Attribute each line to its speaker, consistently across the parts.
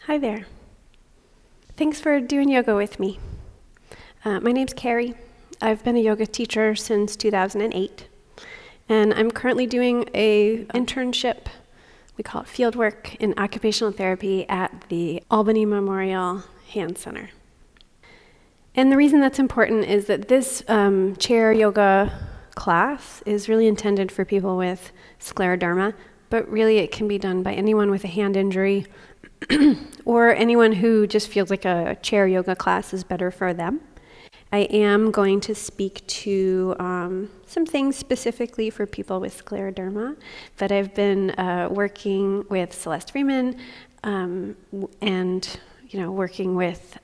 Speaker 1: Hi there. Thanks for doing yoga with me. My name's Carrie. I've been a yoga teacher since 2008, and I'm currently doing an internship, we call it fieldwork, in occupational therapy at the Albany Memorial Hand Center. And the reason that's important is that this chair yoga class is really intended for people with scleroderma, but really it can be done by anyone with a hand injury or anyone who just feels like a chair yoga class is better for them. I am going to speak to some things specifically for people with scleroderma, but I've been working with Celeste Freeman and working with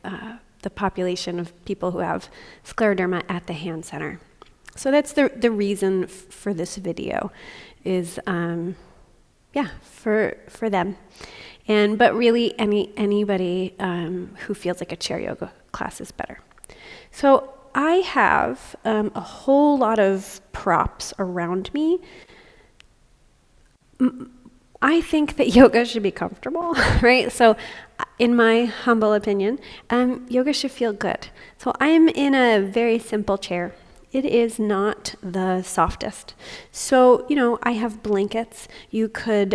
Speaker 1: the population of people who have scleroderma at the Hand Center. So that's the reason for this video is for them. But really anybody who feels like a chair yoga class is better. So I have a whole lot of props around me. I think that yoga should be comfortable, right? So in my humble opinion, yoga should feel good. So I am in a very simple chair. It is not the softest. So, I have blankets. You could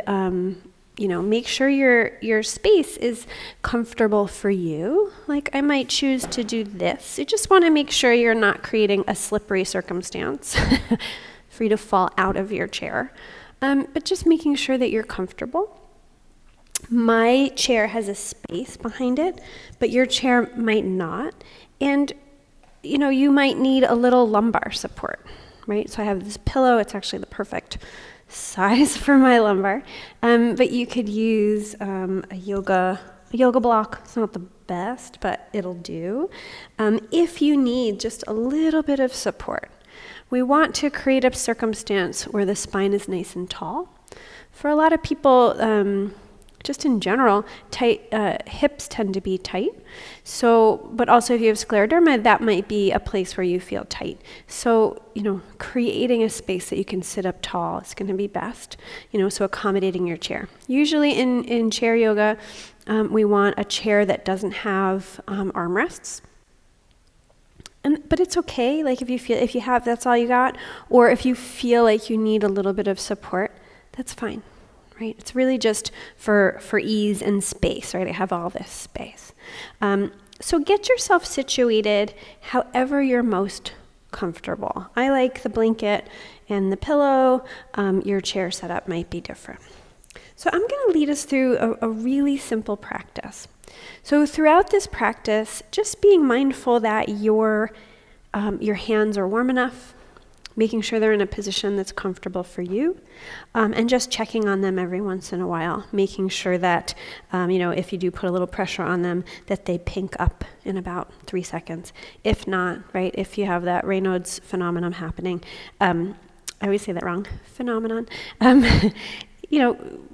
Speaker 1: make sure your space is comfortable for you. Like I might choose to do this. You just want to make sure you're not creating a slippery circumstance for you to fall out of your chair. But just making sure that you're comfortable. My chair has a space behind it, but your chair might not. And, you might need a little lumbar support, right? So I have this pillow. It's actually the perfect size for my lumbar, but you could use a yoga block. It's not the best, but it'll do. If you need just a little bit of support, we want to create a circumstance where the spine is nice and tall. For a lot of people, just in general, tight hips tend to be tight. So, but also if you have scleroderma, that might be a place where you feel tight. So, creating a space that you can sit up tall is going to be best. So accommodating your chair. Usually in chair yoga, we want a chair that doesn't have armrests. But it's okay. Like if you have, that's all you got, or if you feel like you need a little bit of support, that's fine. Right? It's really just for ease and space, right? I have all this space. So get yourself situated however you're most comfortable. I like the blanket and the pillow. Your chair setup might be different. So I'm going to lead us through a really simple practice. So throughout this practice, just being mindful that your hands are warm enough, making sure they're in a position that's comfortable for you, and just checking on them every once in a while, making sure that, if you do put a little pressure on them, that they pink up in about 3 seconds. If not, right, if you have that Raynaud's phenomenon happening, I always say that wrong, phenomenon,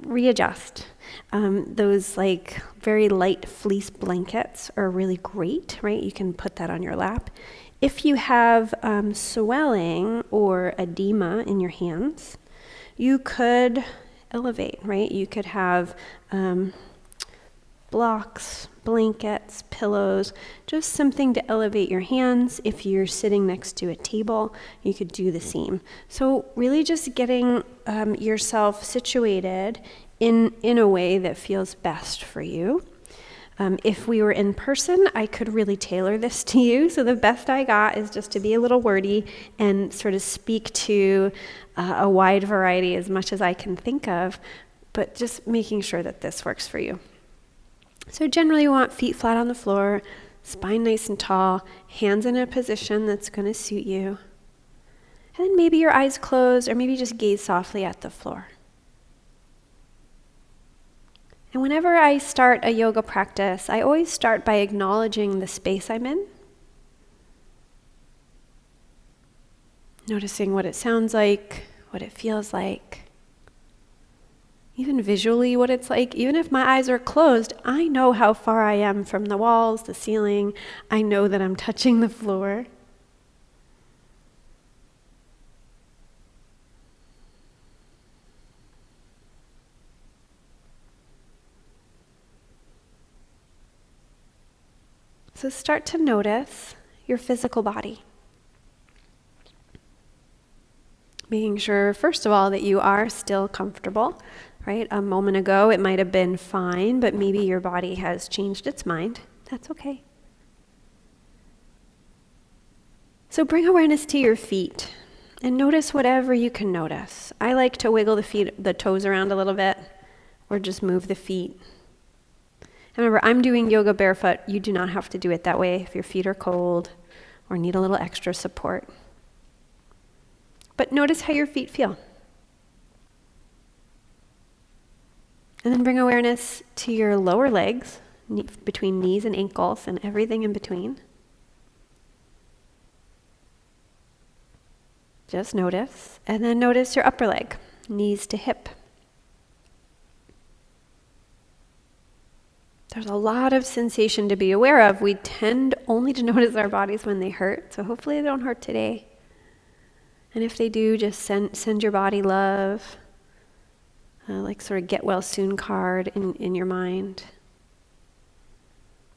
Speaker 1: readjust. Those like very light fleece blankets are really great, right? You can put that on your lap. If you have swelling or edema in your hands, you could elevate, right? You could have blocks, blankets, pillows, just something to elevate your hands. If you're sitting next to a table, you could do the same. So really just getting yourself situated in a way that feels best for you. If we were in person, I could really tailor this to you. So the best I got is just to be a little wordy and sort of speak to a wide variety as much as I can think of, but just making sure that this works for you. So generally you want feet flat on the floor, spine nice and tall, hands in a position that's going to suit you. And then maybe your eyes closed or maybe just gaze softly at the floor. And whenever I start a yoga practice, I always start by acknowledging the space I'm in. Noticing what it sounds like, what it feels like. Even visually what it's like. Even if my eyes are closed, I know how far I am from the walls, the ceiling. I know that I'm touching the floor. So start to notice your physical body. Making sure, first of all, that you are still comfortable, right? A moment ago, it might have been fine, but maybe your body has changed its mind. That's okay. So bring awareness to your feet and notice whatever you can notice. I like to wiggle the toes around a little bit, or just move the feet. And remember, I'm doing yoga barefoot. You do not have to do it that way if your feet are cold or need a little extra support. But notice how your feet feel. And then bring awareness to your lower legs, between knees and ankles and everything in between. Just notice. And then notice your upper leg, knees to hip. There's a lot of sensation to be aware of. We tend only to notice our bodies when they hurt, so hopefully they don't hurt today. And if they do, just send your body love, like sort of get well soon card in your mind.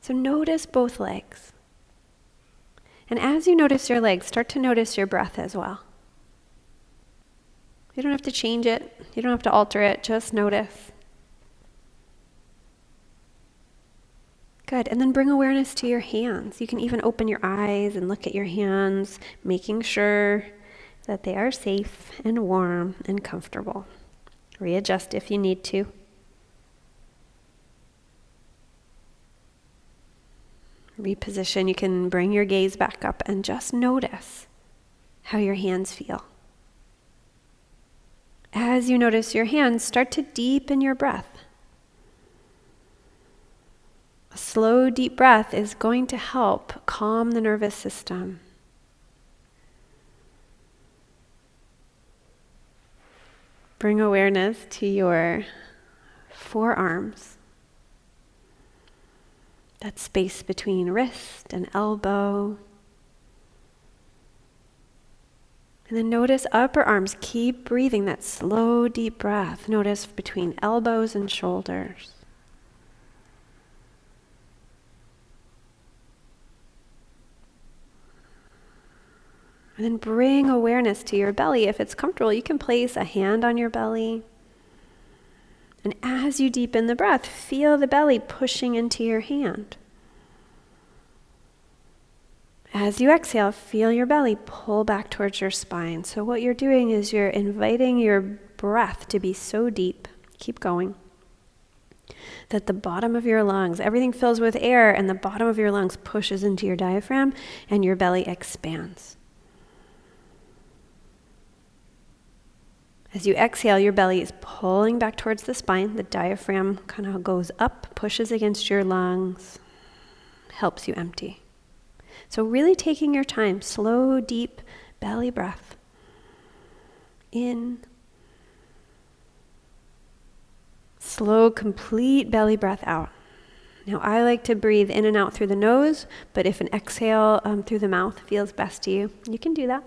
Speaker 1: So notice both legs. And as you notice your legs, start to notice your breath as well. You don't have to change it. You don't have to alter it. Just notice. Good. And then bring awareness to your hands. You can even open your eyes and look at your hands, making sure that they are safe and warm and comfortable. Readjust if you need to. Reposition. You can bring your gaze back up and just notice how your hands feel. As you notice your hands, start to deepen your breath. A slow, deep breath is going to help calm the nervous system. Bring awareness to your forearms. That space between wrist and elbow. And then notice upper arms. Keep breathing that slow, deep breath. Notice between elbows and shoulders. And then bring awareness to your belly. If it's comfortable, you can place a hand on your belly. And as you deepen the breath, feel the belly pushing into your hand. As you exhale, feel your belly pull back towards your spine. So what you're doing is you're inviting your breath to be so deep, keep going, that the bottom of your lungs, everything fills with air, and the bottom of your lungs pushes into your diaphragm, and your belly expands. As you exhale, your belly is pulling back towards the spine. The diaphragm kind of goes up, pushes against your lungs, helps you empty. So really taking your time, slow, deep belly breath. In. Slow, complete belly breath out. Now I like to breathe in and out through the nose, but if an exhale through the mouth feels best to you, you can do that.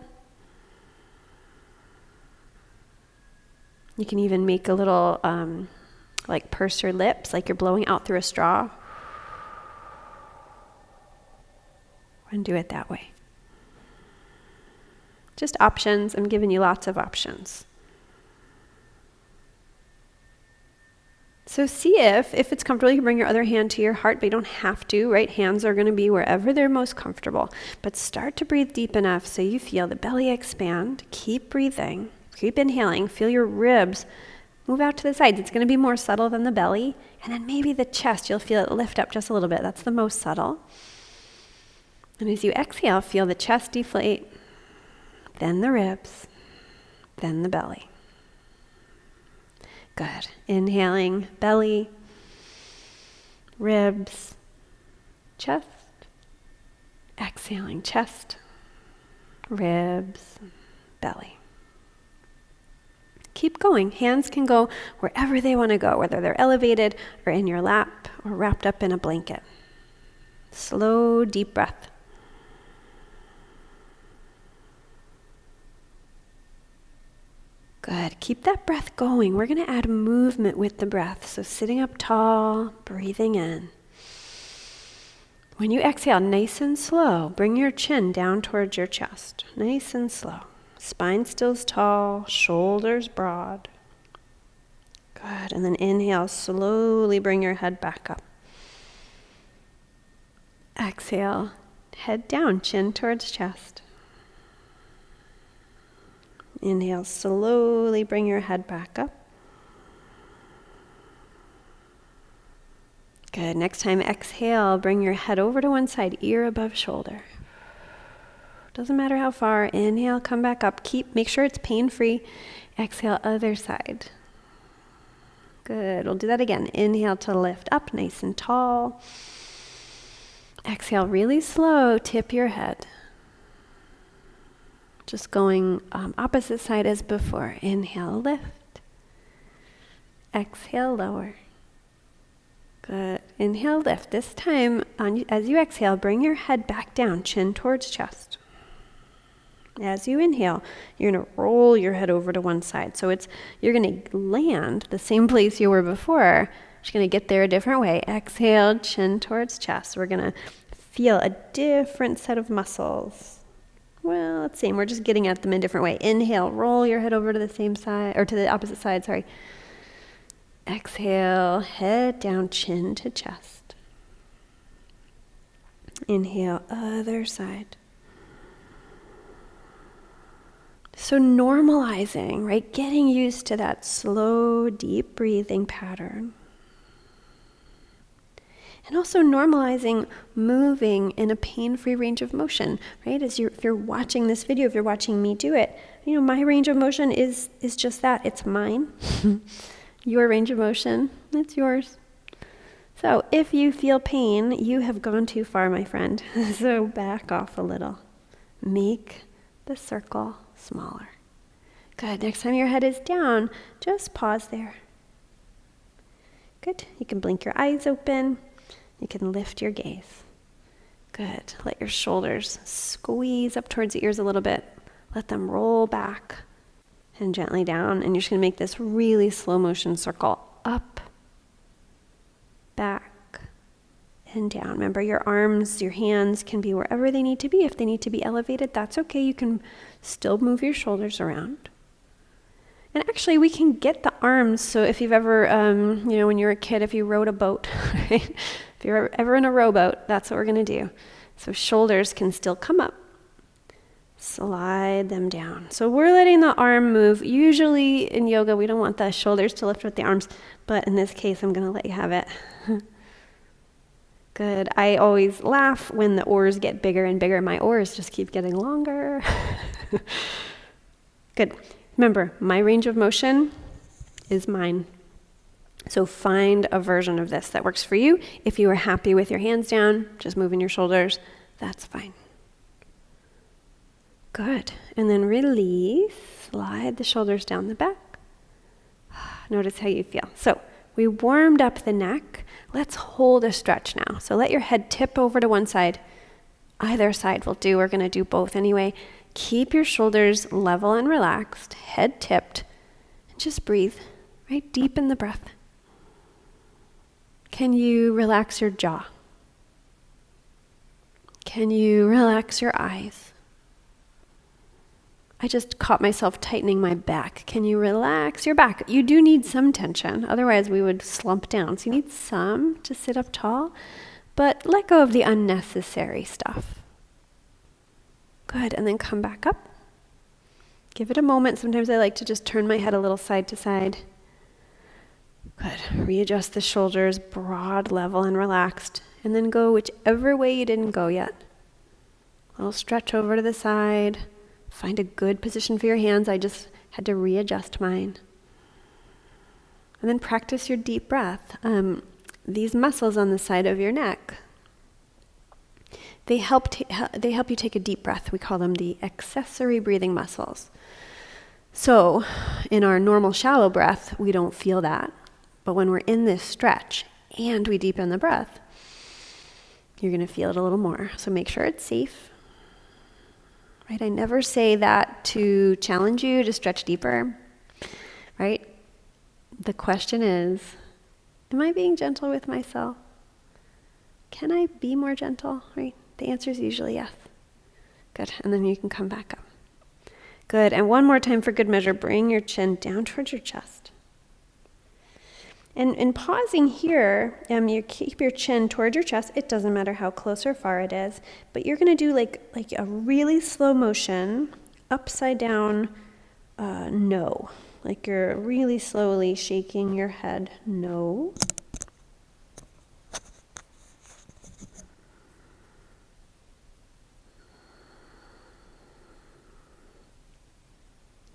Speaker 1: You can even make a little, like purse your lips, like you're blowing out through a straw. And do it that way. Just options. I'm giving you lots of options. So see if it's comfortable, you can bring your other hand to your heart, but you don't have to, right? Hands are going to be wherever they're most comfortable. But start to breathe deep enough so you feel the belly expand. Keep breathing. Keep inhaling. Feel your ribs move out to the sides. It's going to be more subtle than the belly. And then maybe the chest, you'll feel it lift up just a little bit. That's the most subtle. And as you exhale, feel the chest deflate, then the ribs, then the belly. Good. Inhaling, belly, ribs, chest. Exhaling, chest, ribs, belly. Keep going. Hands can go wherever they want to go, whether they're elevated or in your lap or wrapped up in a blanket. Slow, deep breath. Good. Keep that breath going. We're going to add movement with the breath. So sitting up tall, breathing in. When you exhale, nice and slow, bring your chin down towards your chest. Nice and slow. Spine still tall, shoulders broad. Good. And then inhale, slowly bring your head back up. Exhale, head down, chin towards chest. Inhale, slowly bring your head back up. Good. Next time, exhale, bring your head over to one side, ear above shoulder. Doesn't matter how far. Inhale, come back up. Make sure it's pain-free. Exhale, other side. Good. We'll do that again. Inhale to lift up, nice and tall. Exhale, really slow. Tip your head. Just going opposite side as before. Inhale, lift. Exhale, lower. Good. Inhale, lift. This time, as you exhale, bring your head back down, chin towards chest. As you inhale, you're going to roll your head over to one side. So you're going to land the same place you were before. Just going to get there a different way. Exhale, chin towards chest. We're going to feel a different set of muscles. Well, let's see. We're just getting at them in a different way. Inhale, roll your head over to the same side, or to the opposite side, sorry. Exhale, head down, chin to chest. Inhale, other side. So normalizing, right? Getting used to that slow, deep breathing pattern. And also normalizing moving in a pain-free range of motion, right? If you're watching this video, if you're watching me do it, my range of motion is just that. It's mine. Your range of motion, it's yours. So if you feel pain, you have gone too far, my friend. So back off a little. Make the circle smaller. Good. Next time your head is down, just pause there. Good. You can blink your eyes open. You can lift your gaze. Good. Let your shoulders squeeze up towards the ears a little bit. Let them roll back and gently down. And you're just going to make this really slow motion circle up, back, and down. Remember, your arms, your hands can be wherever they need to be. If they need to be elevated, that's okay. You can still move your shoulders around. And actually, we can get the arms. So if you've ever, when you were a kid, if you rowed a boat, right? If you're ever in a rowboat, that's what we're going to do. So shoulders can still come up. Slide them down. So we're letting the arm move. Usually in yoga, we don't want the shoulders to lift with the arms, but in this case, I'm going to let you have it. Good. I always laugh when the oars get bigger and bigger. My oars just keep getting longer. Good. Remember, my range of motion is mine. So find a version of this that works for you. If you are happy with your hands down, just moving your shoulders, that's fine. Good. And then release. Slide the shoulders down the back. Notice how you feel. So we warmed up the neck. Let's hold a stretch now. So let your head tip over to one side. Either side will do. We're going to do both anyway. Keep your shoulders level and relaxed. Head tipped. And just breathe. Right? Deepen the breath. Can you relax your jaw? Can you relax your eyes? I just caught myself tightening my back. Can you relax your back? You do need some tension. Otherwise, we would slump down. So you need some to sit up tall, but let go of the unnecessary stuff. Good. And then come back up. Give it a moment. Sometimes I like to just turn my head a little side to side. Good. Readjust the shoulders, broad, level, and relaxed. And then go whichever way you didn't go yet. A little stretch over to the side. Find a good position for your hands. I just had to readjust mine. And then practice your deep breath. These muscles on the side of your neck, they help you take a deep breath. We call them the accessory breathing muscles. So in our normal shallow breath, we don't feel that. But when we're in this stretch and we deepen the breath, you're going to feel it a little more. So make sure it's safe. Right? I never say that to challenge you to stretch deeper, right? The question is, am I being gentle with myself? can I be more gentle, right? The answer is usually yes. Good, and then you can come back up. Good, and one more time for good measure, bring your chin down towards your chest. And in pausing here, you keep your chin towards your chest. It doesn't matter how close or far it is, but you're gonna do like a really slow motion, upside down no. Like you're really slowly shaking your head no.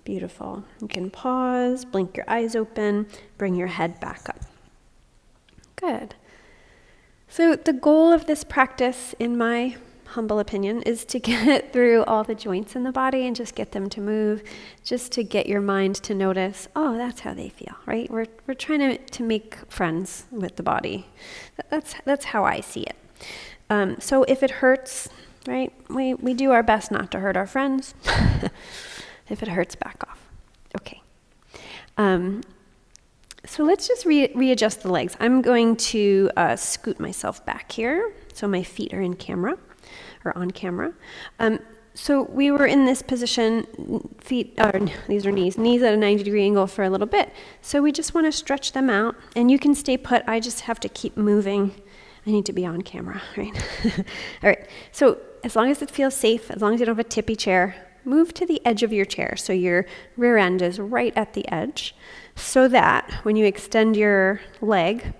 Speaker 1: Beautiful. You can pause, blink your eyes open, bring your head back up. Good. So the goal of this practice, in my humble opinion, is to get through all the joints in the body and just get them to move, just to get your mind to notice, oh, that's how they feel, right? We're trying to make friends with the body. That's how I see it. So if it hurts, right, we do our best not to hurt our friends. If it hurts, back off. Okay. So let's just readjust the legs. I'm going to scoot myself back here so my feet are in camera, or on camera. So we were in this position, these are knees at a 90-degree angle for a little bit. So we just want to stretch them out, and you can stay put. I just have to keep moving. I need to be on camera, right? All right, so as long as it feels safe, as long as you don't have a tippy chair, move to the edge of your chair so your rear end is right at the edge, so that when you extend your leg,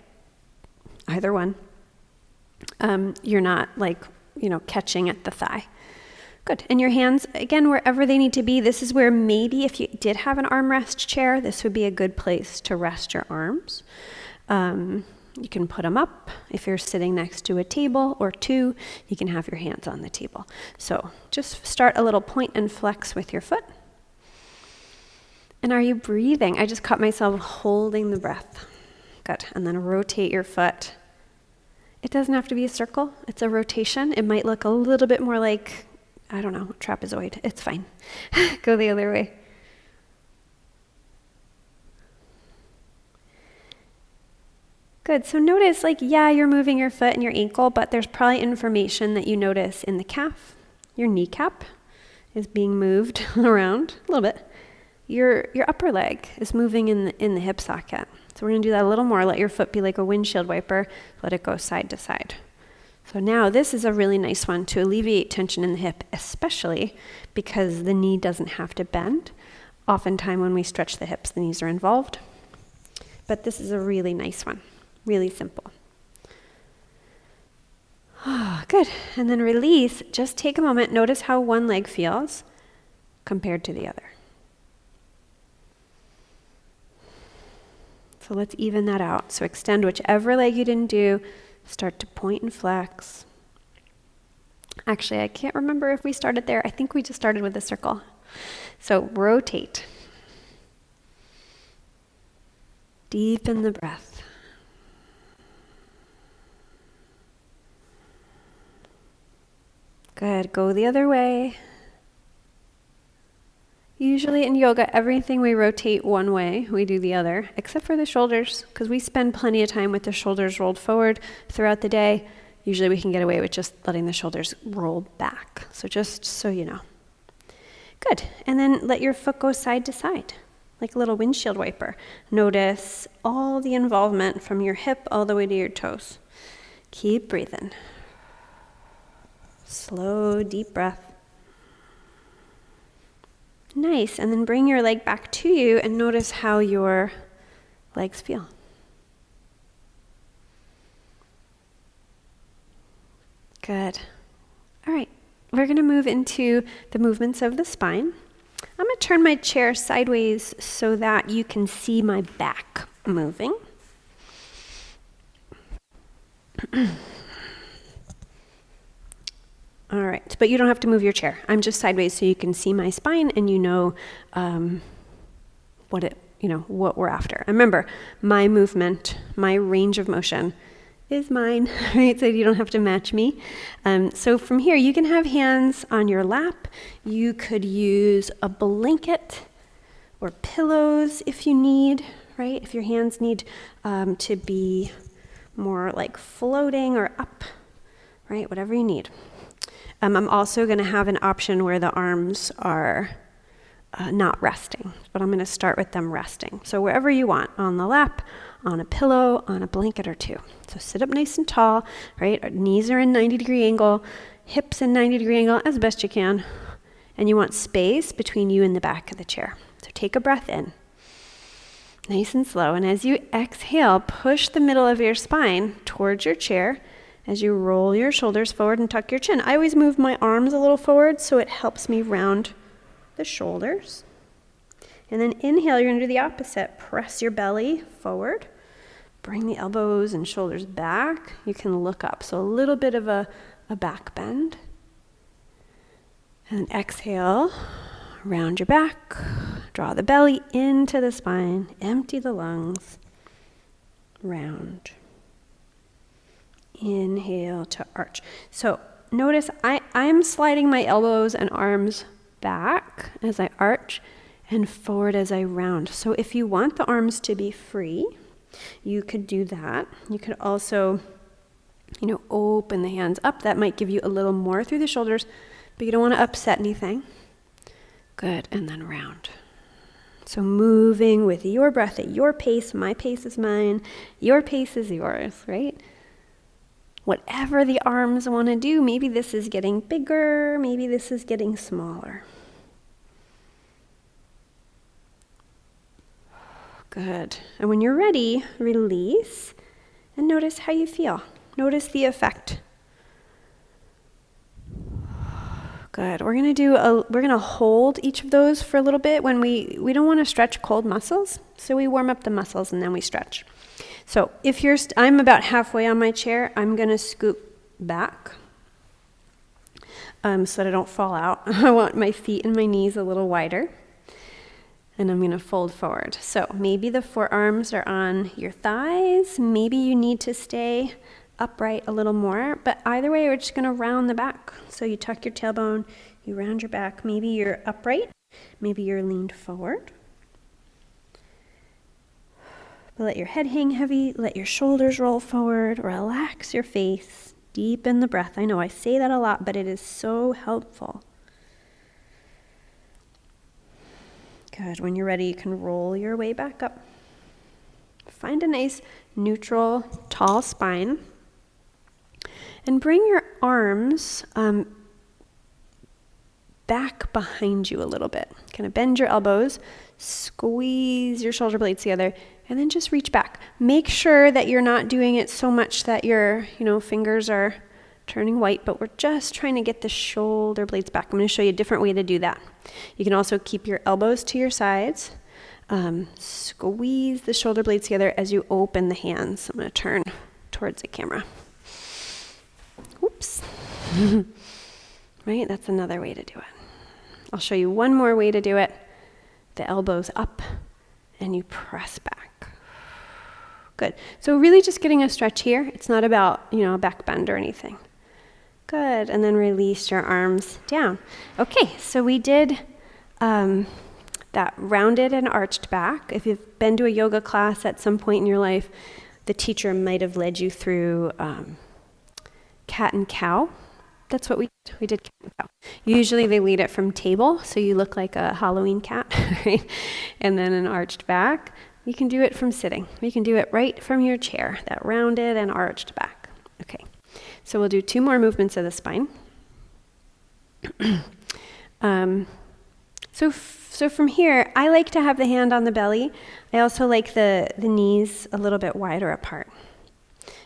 Speaker 1: either one, you're not catching at the thigh. Good. And your hands, again, wherever they need to be. This is where maybe if you did have an armrest chair, this would be a good place to rest your arms. You can put them up. If you're sitting next to a table or two, you can have your hands on the table. So just start a little point and flex with your foot. And are you breathing? I just caught myself holding the breath. Good. And then rotate your foot. It doesn't have to be a circle. It's a rotation. It might look a little bit more like, I don't know, trapezoid. It's fine. Go the other way. Good. So notice, you're moving your foot and your ankle, but there's probably information that you notice in the calf. Your kneecap is being moved around a little bit. Your upper leg is moving in the hip socket. So we're going to do that a little more. Let your foot be like a windshield wiper. Let it go side to side. So now this is a really nice one to alleviate tension in the hip, especially because the knee doesn't have to bend. Oftentimes when we stretch the hips, the knees are involved. But this is a really nice one. Really simple. Good. And then release. Just take a moment. Notice how one leg feels compared to the other. So let's even that out. So extend whichever leg you didn't do. Start to point and flex. Actually, I can't remember if we started there. I think we just started with a circle. So rotate. Deepen the breath. Good. Go the other way. Usually in yoga, everything we rotate one way, we do the other, except for the shoulders, because we spend plenty of time with the shoulders rolled forward throughout the day. Usually we can get away with just letting the shoulders roll back. So just so you know. Good. And then let your foot go side to side, like a little windshield wiper. Notice all the involvement from your hip all the way to your toes. Keep breathing. Slow, deep breath. Nice. And then bring your leg back to you and notice how your legs feel. Good. All right. We're going to move into the movements of the spine. I'm going to turn my chair sideways so that you can see my back moving. All right, but you don't have to move your chair. I'm just sideways so you can see my spine and you know what we're after. And remember, my movement, my range of motion is mine, right? So you don't have to match me. So from here, you can have hands on your lap. You could use a blanket or pillows if you need, right? If your hands need to be more like floating or up right? Whatever you need. I'm also going to have an option where the arms are not resting, but I'm going to start with them resting. So wherever you want, on the lap, on a pillow, on a blanket or two. So sit up nice and tall, right? Our knees are in 90-degree angle, hips in 90-degree angle as best you can. And you want space between you and the back of the chair. So take a breath in, nice and slow. And as you exhale, push the middle of your spine towards your chair as you roll your shoulders forward and tuck your chin. I always move my arms a little forward so it helps me round the shoulders. And then inhale, you're going to do the opposite. Press your belly forward. Bring the elbows and shoulders back. You can look up. So a little bit of a back bend. And exhale, round your back. Draw the belly into the spine. Empty the lungs. Round. Inhale to arch. So notice I'm sliding my elbows and arms back as I arch and forward as I round. So if you want the arms to be free, you could do that. You could also, open the hands up. That might give you a little more through the shoulders, but you don't want to upset anything. Good, and then round. So moving with your breath at your pace. My pace is mine. Your pace is yours, right? Whatever the arms want to do, maybe this is getting bigger, maybe this is getting smaller. Good. And when you're ready, release and notice how you feel. Notice the effect. Good. We're going to hold each of those for a little bit. When we don't want to stretch cold muscles, so we warm up the muscles and then we stretch. So if I'm about halfway on my chair, I'm going to scoop back so that I don't fall out. I want my feet and my knees a little wider. And I'm going to fold forward. So maybe the forearms are on your thighs. Maybe you need to stay upright a little more. But either way, we're just going to round the back. So you tuck your tailbone, you round your back. Maybe you're upright. Maybe you're leaned forward. Let your head hang heavy, let your shoulders roll forward, relax your face, deepen the breath. I know I say that a lot, but it is so helpful. Good. When you're ready, you can roll your way back up. Find a nice, neutral, tall spine. And bring your arms back behind you a little bit. Kind of bend your elbows, squeeze your shoulder blades together, and then just reach back. Make sure that you're not doing it so much that your, fingers are turning white, but we're just trying to get the shoulder blades back. I'm going to show you a different way to do that. You can also keep your elbows to your sides. Squeeze the shoulder blades together as you open the hands. I'm going to turn towards the camera. Oops. Right? That's another way to do it. I'll show you one more way to do it. The elbows up and you press back. Good. So really just getting a stretch here. It's not about, a back bend or anything. Good. And then release your arms down. Okay, so we did that rounded and arched back. If you've been to a yoga class at some point in your life, the teacher might have led you through cat and cow. That's what we did. We did cat and cow. Usually they lead it from table, so you look like a Halloween cat, right? And then an arched back. You can do it from sitting. You can do it right from your chair, that rounded and arched back. Okay, so we'll do 2 more movements of the spine. So from here, I like to have the hand on the belly. I also like the knees a little bit wider apart.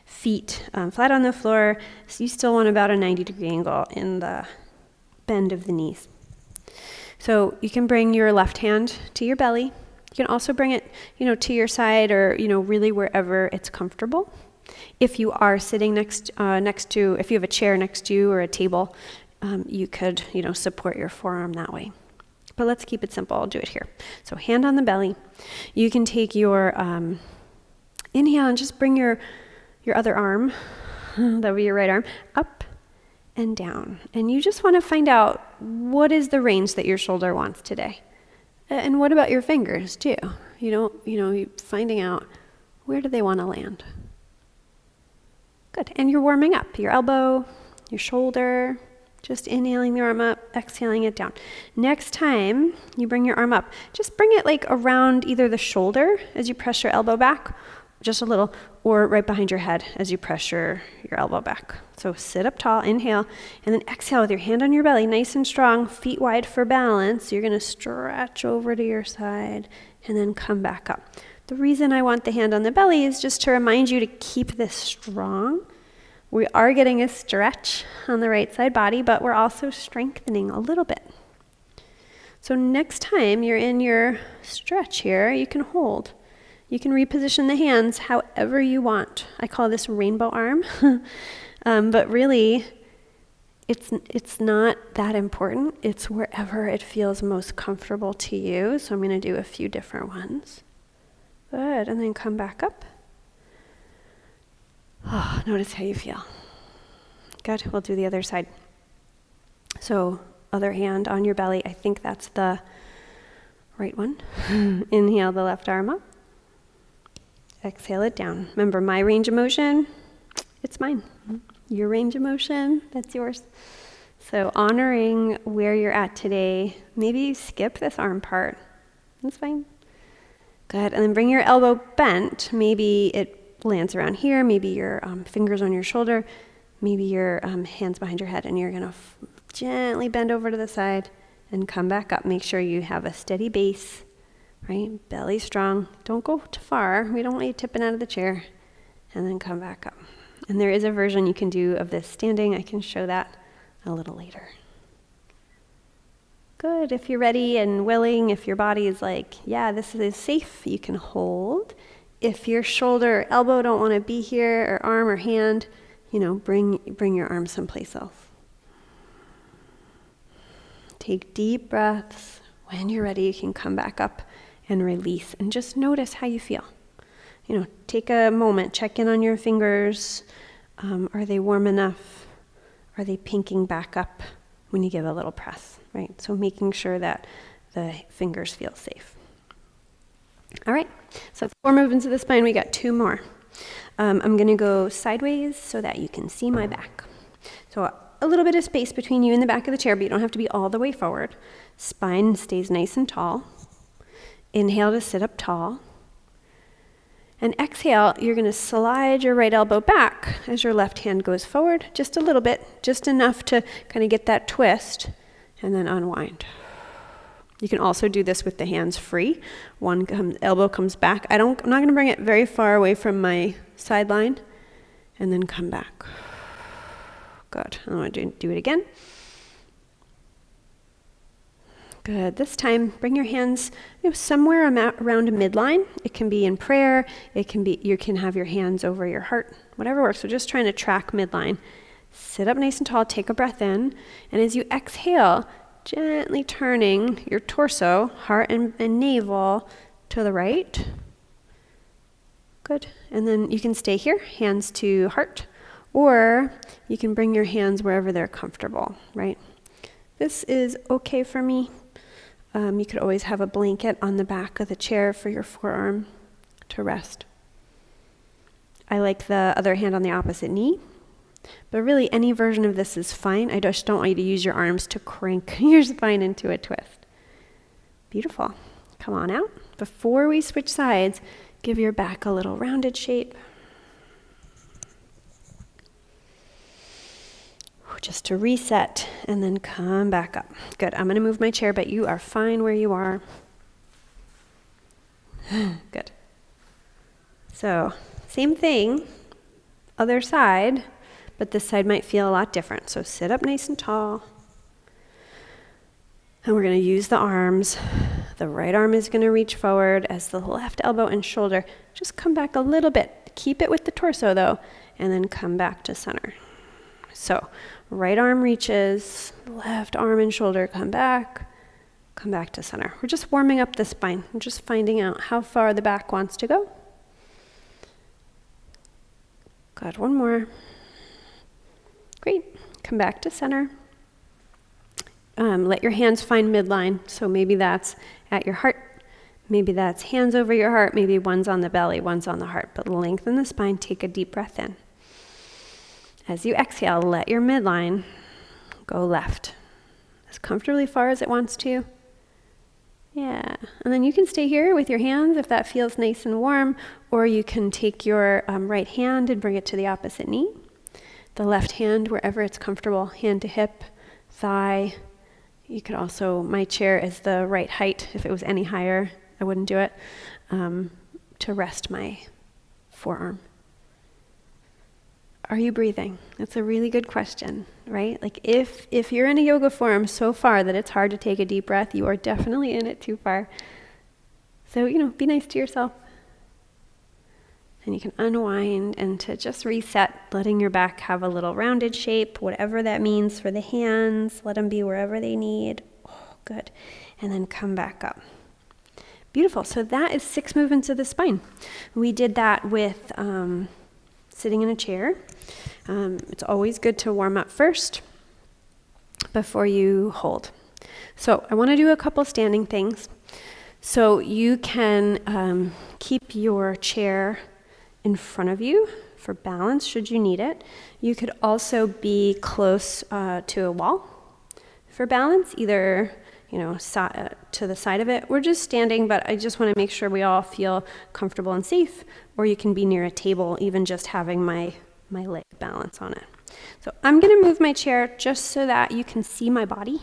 Speaker 1: Feet flat on the floor, so you still want about a 90-degree angle in the bend of the knees. So you can bring your left hand to your belly. You can also bring it, to your side or, really wherever it's comfortable. If you are sitting next to, if you have a chair next to you or a table, you could, support your forearm that way. But let's keep it simple. I'll do it here. So hand on the belly. You can take your inhale and just bring your other arm, that would be your right arm, up and down. And you just want to find out what is the range that your shoulder wants today. And what about your fingers too? Finding out where do they want to land. Good. And you're warming up your elbow, your shoulder. Just inhaling the arm up, exhaling it down. Next time you bring your arm up, just bring it like around either the shoulder as you press your elbow back, just a little, or right behind your head as you press your elbow back. So sit up tall, inhale, and then exhale with your hand on your belly, nice and strong, feet wide for balance. You're gonna stretch over to your side and then come back up. The reason I want the hand on the belly is just to remind you to keep this strong. We are getting a stretch on the right side body, but we're also strengthening a little bit. So next time you're in your stretch here, you can hold. You can reposition the hands however you want. I call this rainbow arm, but really it's not that important. It's wherever it feels most comfortable to you. So I'm going to do a few different ones. Good, and then come back up. Oh, notice how you feel. Good, we'll do the other side. So, other hand on your belly. I think that's the right one. Inhale the left arm up. Exhale it down. Remember, my range of motion, it's mine. Your range of motion, that's yours. So, honoring where you're at today, maybe you skip this arm part. That's fine. Good, and then bring your elbow bent. Maybe it lands around here, maybe your fingers on your shoulder, maybe your hands behind your head, and you're gonna gently bend over to the side and come back up. Make sure you have a steady base, right? Belly strong. Don't go too far. We don't want you tipping out of the chair. And then come back up. And there is a version you can do of this standing. I can show that a little later. Good. If you're ready and willing, if your body is like, yeah, this is safe, you can hold. If your shoulder or elbow don't want to be here, or arm or hand, bring your arm someplace else. Take deep breaths. When you're ready, you can come back up and release. And just notice how you feel. Take a moment, check in on your fingers. Are they warm enough? Are they pinking back up when you give a little press, right? So making sure that the fingers feel safe. All right, so 4 movements of the spine. We got 2 more. I'm going to go sideways so that you can see my back. So a little bit of space between you and the back of the chair, but you don't have to be all the way forward. Spine stays nice and tall. Inhale to sit up tall. And exhale, you're going to slide your right elbow back as your left hand goes forward, just a little bit, just enough to kind of get that twist, and then unwind. You can also do this with the hands free. Elbow comes back. I'm not going to bring it very far away from my sideline, and then come back. Good. I want to do it again. Good. This time, bring your hands somewhere around midline. It can be in prayer. It can be, you can have your hands over your heart, whatever works. So just trying to track midline. Sit up nice and tall. Take a breath in. And as you exhale, gently turning your torso, heart and navel to the right. Good. And then you can stay here, hands to heart, or you can bring your hands wherever they're comfortable, right? This is okay for me. You could always have a blanket on the back of the chair for your forearm to rest. I like the other hand on the opposite knee. But really, any version of this is fine. I just don't want you to use your arms to crank your spine into a twist. Beautiful. Come on out. Before we switch sides, give your back a little rounded shape. Just to reset, and then come back up. Good. I'm going to move my chair, but you are fine where you are. Good. So, same thing, other side. But this side might feel a lot different. So sit up nice and tall. And we're going to use the arms. The right arm is going to reach forward as the left elbow and shoulder just come back a little bit. Keep it with the torso though, and then come back to center. So right arm reaches, left arm and shoulder come back to center. We're just warming up the spine. We're just finding out how far the back wants to go. Good, one more. Great. Come back to center. Let your hands find midline. So maybe that's at your heart. Maybe that's hands over your heart. Maybe one's on the belly, one's on the heart. But lengthen the spine. Take a deep breath in. As you exhale, let your midline go left as comfortably far as it wants to. Yeah, and then you can stay here with your hands if that feels nice and warm, or you can take your right hand and bring it to the opposite knee. The left hand wherever it's comfortable, hand to hip, thigh. You could also, my chair is the right height. If it was any higher, I wouldn't do it, to rest my forearm. Are you breathing? That's a really good question, right? Like if you're in a yoga form so far that it's hard to take a deep breath, you are definitely in it too far. So, be nice to yourself. And you can unwind and to just reset, letting your back have a little rounded shape, whatever that means for the hands. Let them be wherever they need. Oh, good. And then come back up. Beautiful. So that is 6 movements of the spine. We did that with sitting in a chair. It's always good to warm up first before you hold. So I want to do a couple standing things. So you can keep your chair in front of you for balance should you need it. You could also be close to a wall for balance, either to the side of it. We're just standing, but I just want to make sure we all feel comfortable and safe. Or you can be near a table, even just having my leg balance on it. So I'm going to move my chair just so that you can see my body.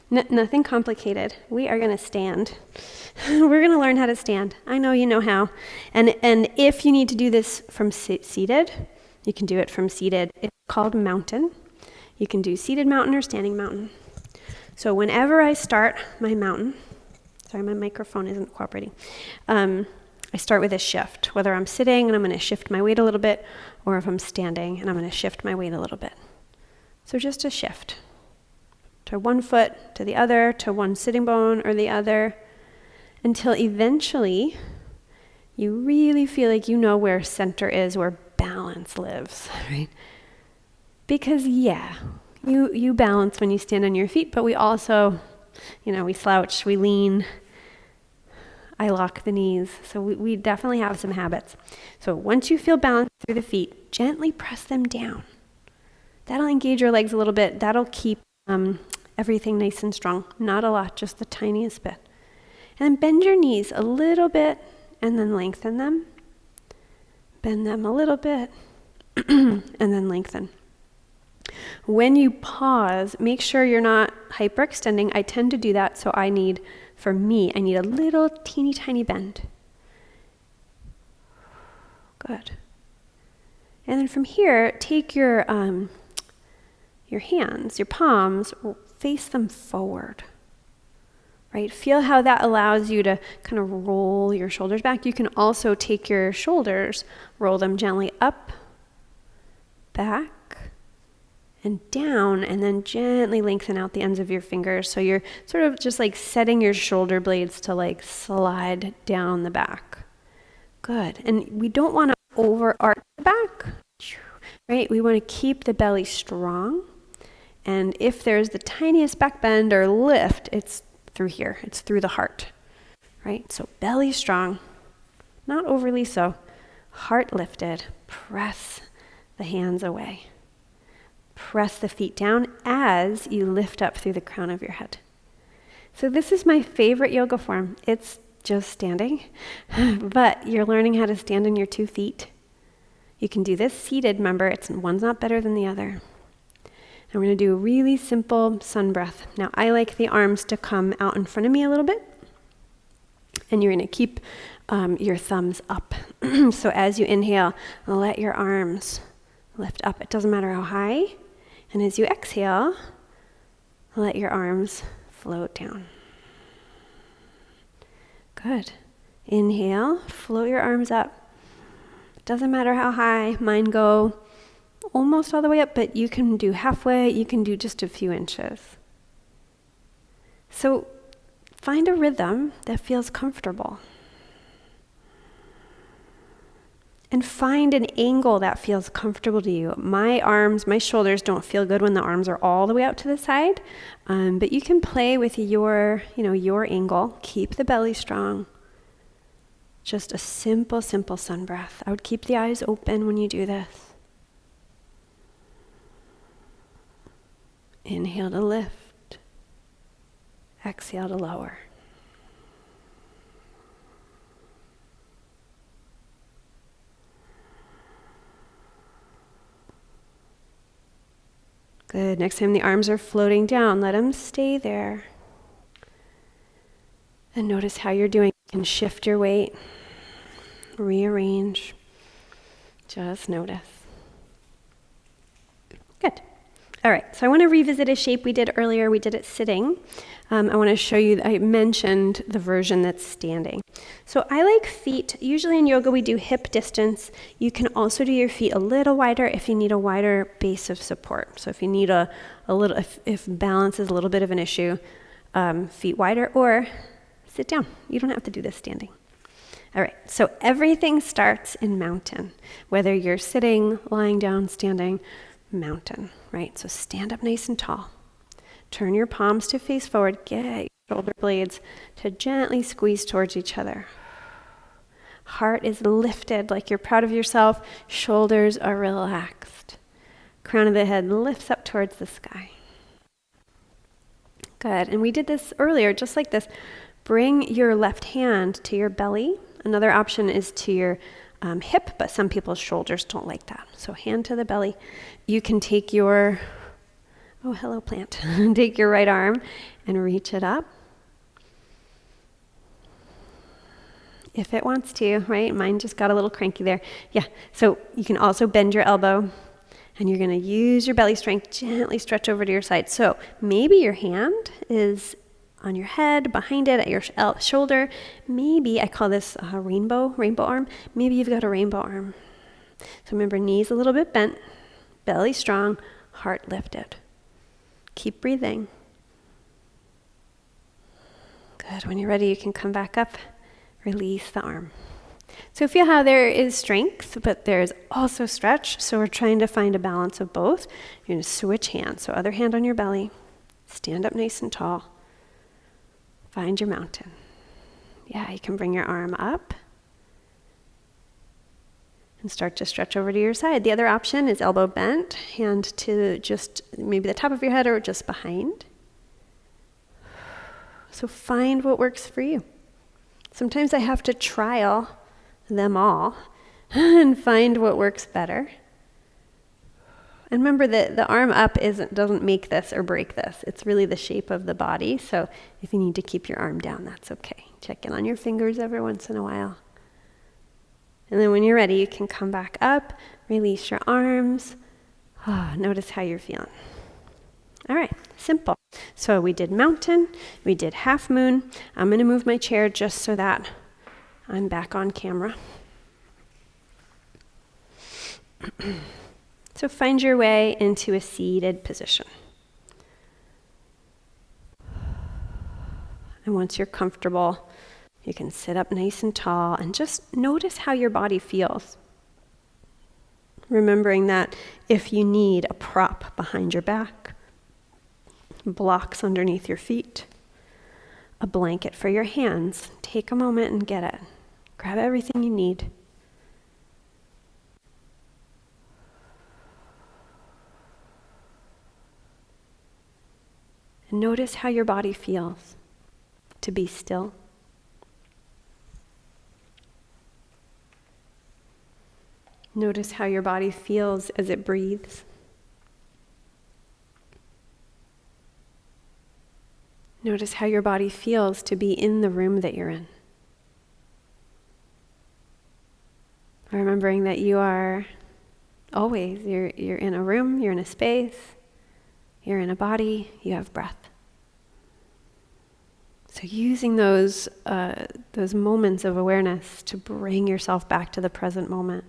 Speaker 1: Nothing complicated. We are going to stand. We're going to learn how to stand. I know you know how. And if you need to do this from seated, you can do it from seated. It's called mountain. You can do seated mountain or standing mountain. So whenever I start my mountain, sorry, my microphone isn't cooperating. I start with a shift, whether I'm sitting and I'm going to shift my weight a little bit, or if I'm standing and I'm going to shift my weight a little bit. So just a shift. To one foot, to the other, to one sitting bone or the other, until eventually you really feel like you know where center is, where balance lives, right? Because you balance when you stand on your feet, but we also, we slouch, we lean, I lock the knees. So we definitely have some habits. So once you feel balanced through the feet, gently press them down. That'll engage your legs a little bit. That'll keep everything nice and strong. Not a lot, just the tiniest bit. And then bend your knees a little bit and then lengthen them. Bend them a little bit and then lengthen. When you pause, make sure you're not hyperextending. I tend to do that, so I need a little teeny tiny bend. Good. And then from here, take your hands, your palms, face them forward. Right? Feel how that allows you to kind of roll your shoulders back. You can also take your shoulders, roll them gently up, back, and down, and then gently lengthen out the ends of your fingers. So you're sort of just like setting your shoulder blades to like slide down the back. Good. And we don't want to over arch the back, right? We want to keep the belly strong. And if there's the tiniest back bend or lift, it's through here. It's through the heart, right? So belly strong, not overly so. Heart lifted. Press the hands away. Press the feet down as you lift up through the crown of your head. So this is my favorite yoga form. It's just standing, but you're learning how to stand on your 2 feet. You can do this seated, remember, one's not better than the other. And we're going to do a really simple sun breath. Now, I like the arms to come out in front of me a little bit, and you're going to keep your thumbs up. So as you inhale, let your arms lift up. It doesn't matter how high. And as you exhale, let your arms float down. Good. Inhale, float your arms up. Doesn't matter how high. Mine go almost all the way up, but you can do halfway. You can do just a few inches. So find a rhythm that feels comfortable. And find an angle that feels comfortable to you. My shoulders don't feel good when the arms are all the way out to the side, but you can play with your angle. Keep the belly strong. Just a simple, simple sun breath. I would keep the eyes open when you do this. Inhale to lift. Exhale to lower. Good. Next time the arms are floating down, let them stay there. And notice how you're doing. You can shift your weight, rearrange. Just notice. Good. All right, so I want to revisit a shape we did earlier. We did it sitting. I want to show you, I mentioned the version that's standing. So I like feet. Usually in yoga we do hip distance. You can also do your feet a little wider if you need a wider base of support. So if you need a little, if balance is a little bit of an issue, feet wider, or sit down. You don't have to do this standing. All right, so everything starts in mountain. Whether you're sitting, lying down, standing, mountain, right? So stand up nice and tall. Turn your palms to face forward. Get your shoulder blades to gently squeeze towards each other. Heart is lifted like you're proud of yourself. Shoulders are relaxed. Crown of the head lifts up towards the sky. Good, and we did this earlier, just like this. Bring your left hand to your belly. Another option is to your hip, but some people's shoulders don't like that. So hand to the belly. You can take your, oh, hello plant. Take your right arm and reach it up. If it wants to, right? Mine just got a little cranky there. Yeah, so you can also bend your elbow and you're gonna use your belly strength, gently stretch over to your side. So maybe your hand is on your head, behind it, at your shoulder. Maybe, I call this a rainbow arm. Maybe you've got a rainbow arm. So remember, knees a little bit bent, belly strong, heart lifted. Keep breathing. Good, when you're ready, you can come back up, release the arm. So feel how there is strength, but there's also stretch. So we're trying to find a balance of both. You're gonna switch hands. So other hand on your belly, stand up nice and tall. Find your mountain. Yeah, you can bring your arm up and start to stretch over to your side. The other option is elbow bent, hand to just maybe the top of your head or just behind. So find what works for you. Sometimes I have to trial them all and find what works better. And remember that the arm up doesn't make this or break this. It's really the shape of the body. So if you need to keep your arm down, that's okay. Check in on your fingers every once in a while. And then when you're ready, you can come back up, release your arms. Notice how you're feeling. All right, simple. So we did mountain, we did half moon. I'm going to move my chair just so that I'm back on camera. So find your way into a seated position. And once you're comfortable, you can sit up nice and tall and just notice how your body feels. Remembering that if you need a prop behind your back, blocks underneath your feet, a blanket for your hands, take a moment and get it. Grab everything you need. And notice how your body feels to be still. Notice how your body feels as it breathes. Notice how your body feels to be in the room that you're in. Remembering that you are always, you're in a room, you're in a space, you're in a body, you have breath. So using those moments of awareness to bring yourself back to the present moment.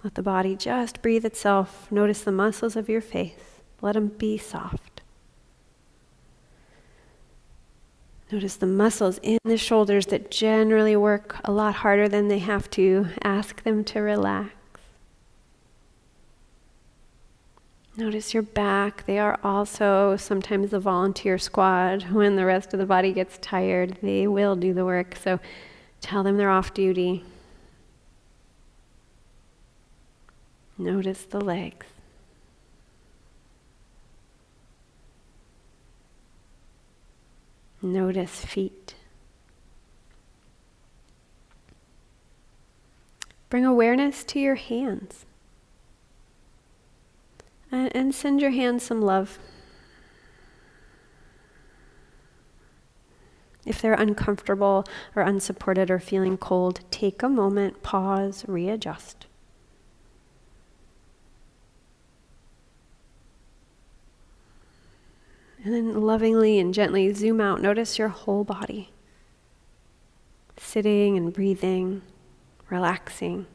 Speaker 1: Let the body just breathe itself. Notice the muscles of your face. Let them be soft. Notice the muscles in the shoulders that generally work a lot harder than they have to. Ask them to relax. Notice your back. They are also sometimes the volunteer squad. When the rest of the body gets tired, they will do the work. So tell them they're off duty. Notice the legs. Notice feet. Bring awareness to your hands. And send your hands some love. If they're uncomfortable or unsupported or feeling cold, take a moment, pause, readjust. And then lovingly and gently zoom out. Notice your whole body. Sitting and breathing, relaxing.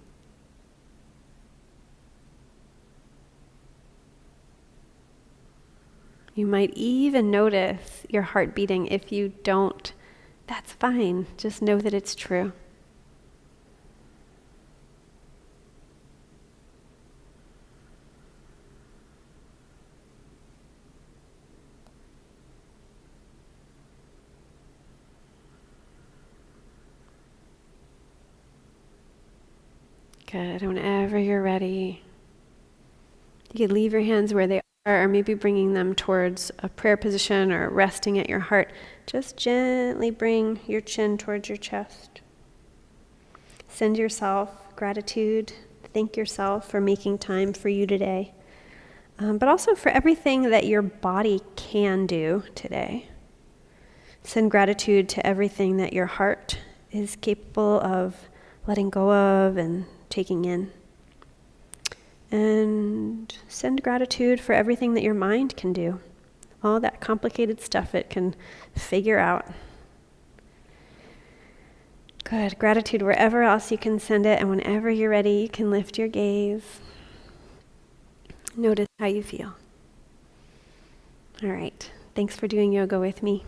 Speaker 1: You might even notice your heart beating. If you don't, that's fine. Just know that it's true. Good. Whenever you're ready, you can leave your hands where they are, or maybe bringing them towards a prayer position or resting at your heart. Just gently bring your chin towards your chest. Send yourself gratitude. Thank yourself for making time for you today, but also for everything that your body can do today. Send gratitude to everything that your heart is capable of letting go of and taking in. And send gratitude for everything that your mind can do. All that complicated stuff it can figure out. Good. Gratitude wherever else you can send it, and whenever you're ready, you can lift your gaze. Notice how you feel. All right. Thanks for doing yoga with me.